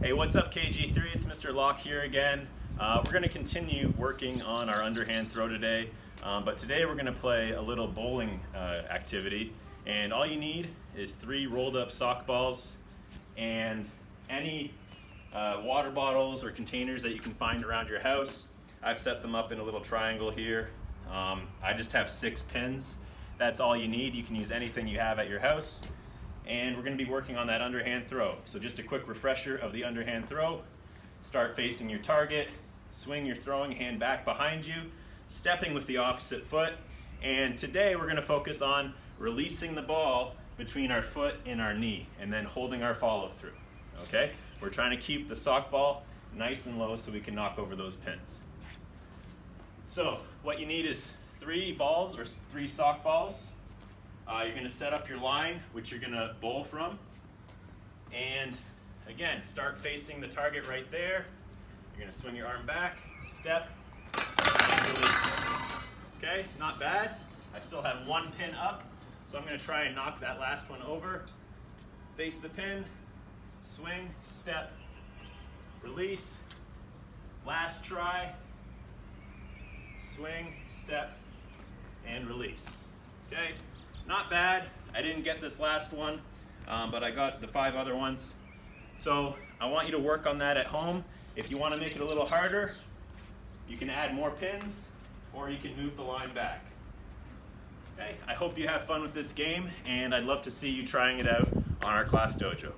Hey, what's up KG3? It's Mr. Locke here again. We're going to continue working on our underhand throw today, but today we're going to play a little bowling activity, and all you need is 3 rolled up sock balls and any water bottles or containers that you can find around your house. I've set them up in a little triangle here. I just have 6 pins. That's all you need. You can use anything you have at your house. And we're going to be working on that underhand throw. So just a quick refresher of the underhand throw. Start facing your target, swing your throwing hand back behind you, stepping with the opposite foot. And today we're going to focus on releasing the ball between our foot and our knee and then holding our follow through. Okay? We're trying to keep the sock ball nice and low so we can knock over those pins. So what you need is 3 balls or 3 sock balls. You're going to set up your line, which you're going to bowl from. And again, start facing the target right there. You're going to swing your arm back, step, and release. Okay, not bad. I still have 1 pin up, so I'm going to try and knock that last one over. Face the pin, swing, step, release. Last try, swing, step, and release. Okay. Not bad. I didn't get this last one, but I got the 5 other ones. So I want you to work on that at home. If you want to make it a little harder, you can add more pins or you can move the line back. Okay, I hope you have fun with this game, and I'd love to see you trying it out on our class dojo.